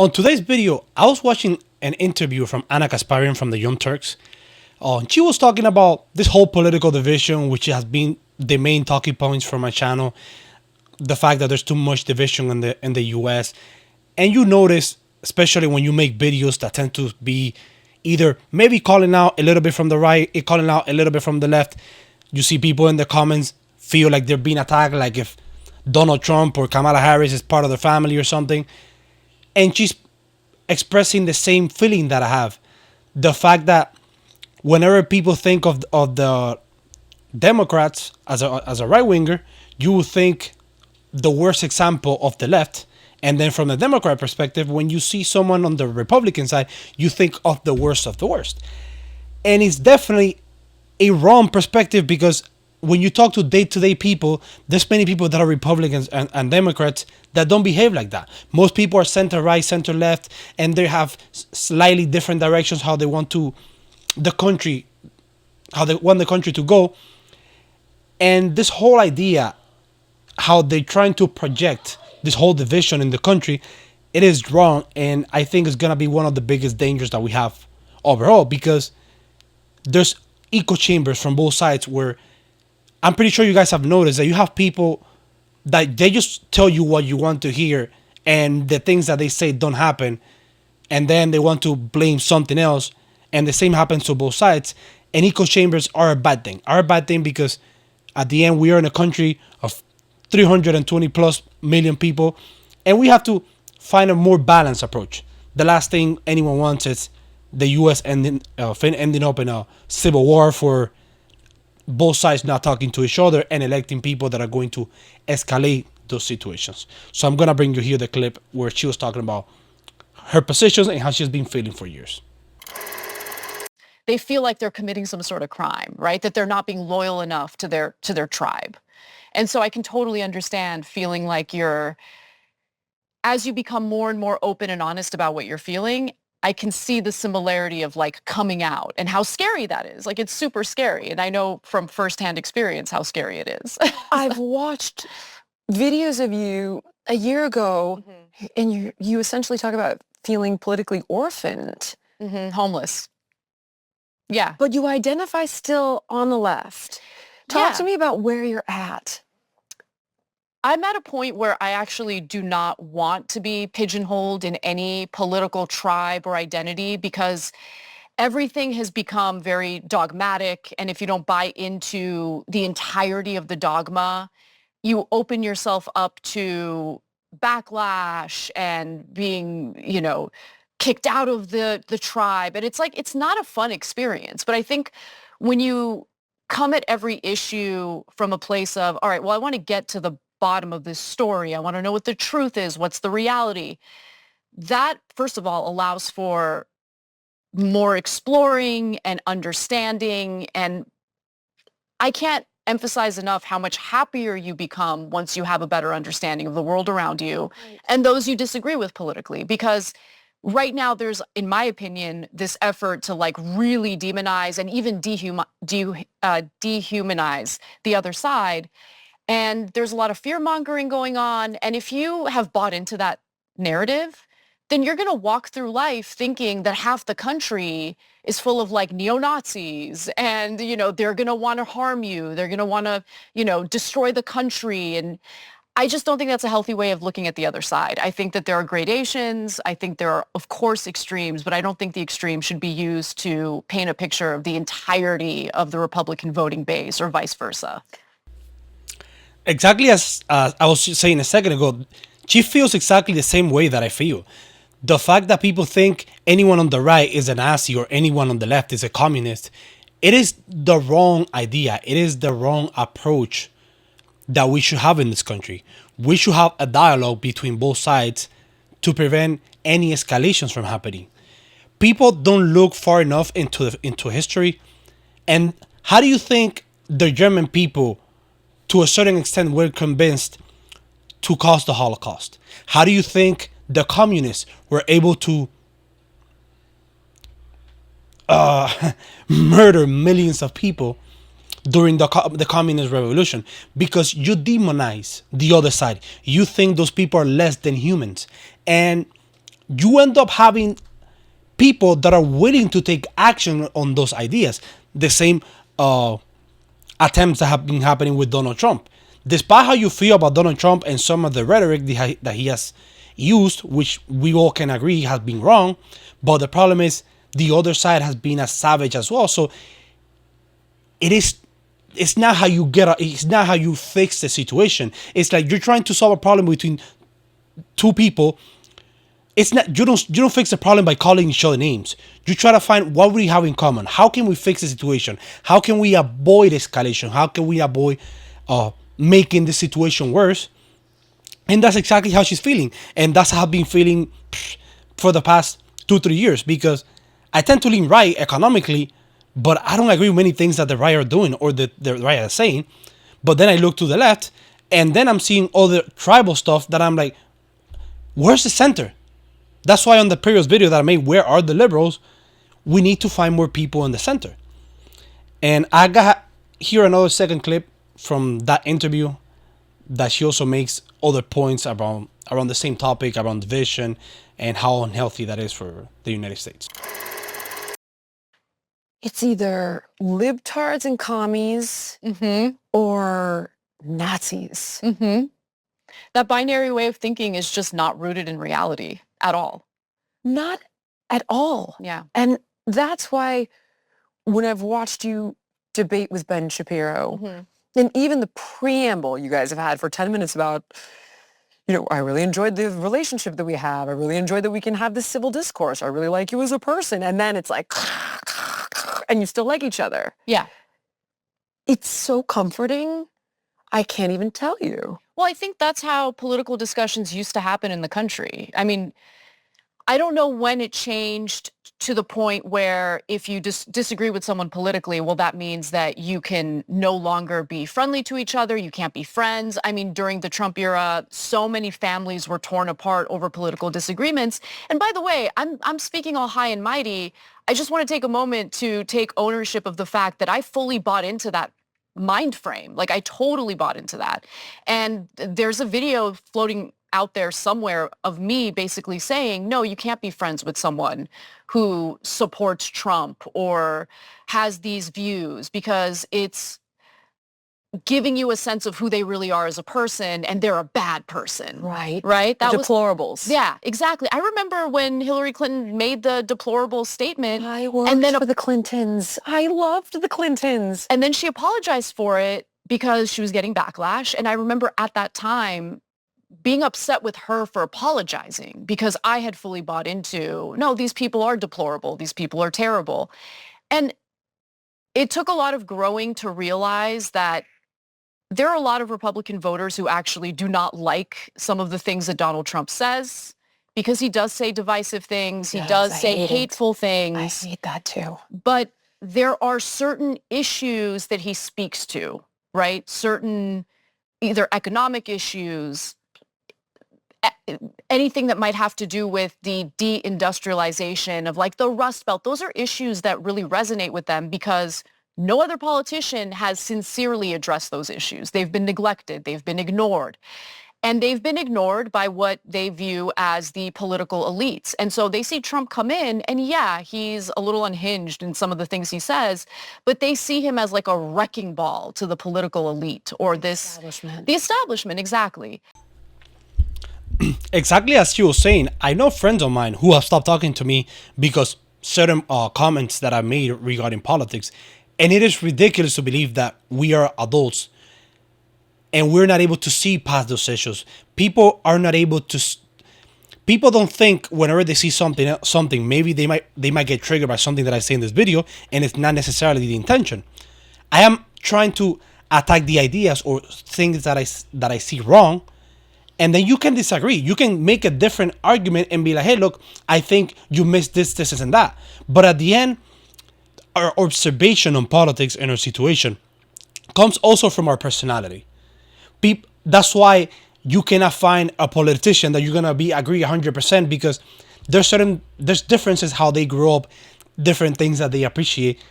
On today's video, I was watching an interview from Anna Kasparian from the Young Turks. She was talking about this whole political division, which has been the main talking points for my channel. The fact that there's too much division in the US. And you notice, especially when you make videos that tend to be either maybe calling out a little bit from the right, calling out a little bit from the left. You see people in the comments feel like they're being attacked, like if Donald Trump or Kamala Harris is part of their family or something. And she's expressing the same feeling that I have. The fact that whenever people think of the Democrats as a right winger, you will think the worst example of the left. And then from the Democrat perspective, when you see someone on the Republican side, you think of the worst of the worst. And it's definitely a wrong perspective, because when you talk to day-to-day people, there's many people that are Republicans and Democrats that don't behave like that. Most people are center-right, center-left, and they have slightly different directions how they want the country to go. And this whole idea, how they're trying to project this whole division in the country, it is wrong. And I think it's going to be one of the biggest dangers that we have overall, because there's echo chambers from both sides where I'm pretty sure you guys have noticed that you have people that they just tell you what you want to hear, and the things that they say don't happen, and then they want to blame something else, and the same happens to both sides. And echo chambers are a bad thing, because at the end we are in a country of 320 plus million people, and we have to find a more balanced approach. The last thing anyone wants is the U.S. ending up in a civil war for both sides not talking to each other and electing people that are going to escalate those situations. So I'm going to bring you here the clip where she was talking about her positions and how she's been feeling for years. They feel like they're committing some sort of crime, right? That they're not being loyal enough to their tribe. And so I can totally understand feeling like as you become more and more open and honest about what you're feeling, I can see the similarity of like coming out and how scary that is. Like, it's super scary. And I know from firsthand experience how scary it is. I've watched videos of you a year ago, and you essentially talk about feeling politically orphaned. Homeless. Yeah. But you identify still on the left. Talk to me about where you're at. I'm at a point where I actually do not want to be pigeonholed in any political tribe or identity, because everything has become very dogmatic. And if you don't buy into the entirety of the dogma, you open yourself up to backlash and being, kicked out of the tribe. And it's like, it's not a fun experience. But I think when you come at every issue from a place of, all right, well, I want to get to the bottom of this story. I want to know what the truth is. What's the reality? That, first of all, allows for more exploring and understanding. And I can't emphasize enough how much happier you become once you have a better understanding of the world around you and those you disagree with politically. Because right now there's, in my opinion, this effort to like really demonize and even dehumanize the other side. And there's a lot of fear mongering going on. And if you have bought into that narrative, then you're going to walk through life thinking that half the country is full of like neo-Nazis, and, they're going to want to harm you. They're going to want to, destroy the country. And I just don't think that's a healthy way of looking at the other side. I think that there are gradations. I think there are, of course, extremes, but I don't think the extreme should be used to paint a picture of the entirety of the Republican voting base or vice versa. Exactly as I was saying a second ago, she feels exactly the same way that I feel. The fact that people think anyone on the right is a Nazi or anyone on the left is a communist, it is the wrong idea. It is the wrong approach that we should have in this country. We should have a dialogue between both sides to prevent any escalations from happening. People don't look far enough into history. And how do you think the German people, to a certain extent, were convinced to cause the Holocaust? How do you think the communists were able to murder millions of people during the communist revolution? Because you demonize the other side. You think those people are less than humans. And you end up having people that are willing to take action on those ideas. The same attempts that have been happening with Donald Trump. Despite how you feel about Donald Trump and some of the rhetoric that he has used, which we all can agree has been wrong, but the problem is the other side has been as savage as well. So it's not how you it's not how you fix the situation. It's like you're trying to solve a problem between two people. It's not, you don't fix the problem by calling each other names. You try to find what we have in common. How can we fix the situation? How can we avoid escalation? How can we avoid making the situation worse? And that's exactly how she's feeling, and that's how I've been feeling for the past 2-3 years, because I tend to lean right economically, but I don't agree with many things that the right are doing or the right are saying. But then I look to the left, and then I'm seeing all the tribal stuff that I'm like, where's the center? That's why on the previous video that I made, where are the liberals? We need to find more people in the center. And I got here another second clip from that interview that she also makes other points around the same topic, around division, and how unhealthy that is for the United States. It's either libtards and commies or Nazis. That binary way of thinking is just not rooted in reality at all. Not at all. Yeah. And that's why when I've watched you debate with Ben Shapiro, and even the preamble you guys have had for 10 minutes about, I really enjoyed the relationship that we have. I really enjoyed that we can have this civil discourse. I really like you as a person. And then it's like, and you still like each other. Yeah. It's so comforting. I can't even tell you. Well, I think that's how political discussions used to happen in the country. I mean, I don't know when it changed to the point where if you disagree with someone politically, well, that means that you can no longer be friendly to each other. You can't be friends. I mean, during the Trump era, so many families were torn apart over political disagreements. And by the way, I'm speaking all high and mighty. I just want to take a moment to take ownership of the fact that I fully bought into that mind frame. Like, I totally bought into that. And there's a video floating out there somewhere of me basically saying, no, you can't be friends with someone who supports Trump or has these views, because it's giving you a sense of who they really are as a person, and they're a bad person. Right. Right? That deplorables. Yeah, exactly. I remember when Hillary Clinton made the deplorable statement. I worked for the Clintons. I loved the Clintons. And then she apologized for it because she was getting backlash. And I remember at that time being upset with her for apologizing, because I had fully bought into, no, these people are deplorable. These people are terrible. And it took a lot of growing to realize that there are a lot of Republican voters who actually do not like some of the things that Donald Trump says, because he does say divisive things. He does say hateful things. I hate that too. But there are certain issues that he speaks to, right? Certain either economic issues, anything that might have to do with the deindustrialization of like the Rust Belt. Those are issues that really resonate with them, because no other politician has sincerely addressed those issues. They've been neglected. They've been ignored. And they've been ignored by what they view as the political elites. And so they see Trump come in, and yeah, he's a little unhinged in some of the things he says, but they see him as like a wrecking ball to the political elite, or the establishment, exactly. Exactly as she was saying, I know friends of mine who have stopped talking to me because certain comments that I made regarding politics. And it is ridiculous to believe that we are adults and we're not able to see past those issues. People are not able to. People don't think whenever they see something, maybe they might get triggered by something that I say in this video, and it's not necessarily the intention. I am trying to attack the ideas or things that I see wrong, and then you can disagree. You can make a different argument and be like, hey, look, I think you missed this, and that. But at the end, our observation on politics and our situation comes also from our personality. That's why you cannot find a politician that you're gonna agree 100%, because there's differences how they grew up, different things that they appreciate,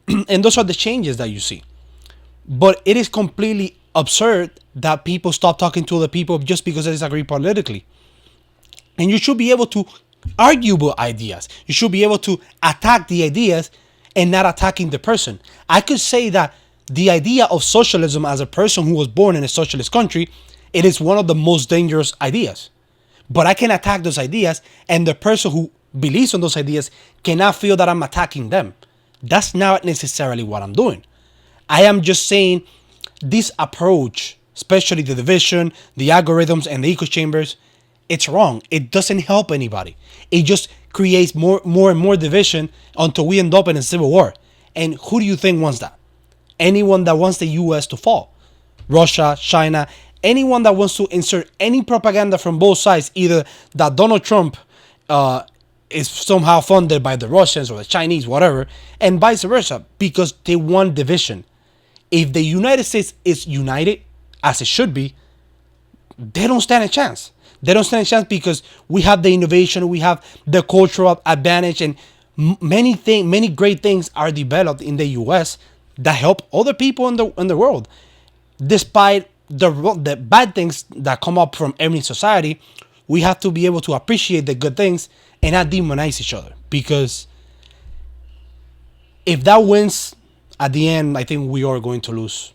and those are the changes that you see. But it is completely absurd that people stop talking to other people just because they disagree politically. And you should be able to arguable ideas. You should be able to attack the ideas and not attacking the person. I could say that the idea of socialism as a person who was born in a socialist country, it is one of the most dangerous ideas. But I can attack those ideas, and the person who believes in those ideas cannot feel that I'm attacking them. That's not necessarily what I'm doing. I am just saying this approach, especially the division, the algorithms, and the echo chambers, it's wrong. It doesn't help anybody. It just creates more and more division until we end up in a civil war. And who do you think wants that? Anyone that wants the US to fall. Russia, China, anyone that wants to insert any propaganda from both sides, either that Donald Trump is somehow funded by the Russians or the Chinese, whatever, and vice versa, because they want division. If the United States is united, as it should be, they don't stand a chance. They don't stand a chance because we have the innovation, we have the cultural advantage, and many great things are developed in the U.S. that help other people in the world. Despite the bad things that come up from every society, we have to be able to appreciate the good things and not demonize each other. Because if that wins at the end, I think we are going to lose.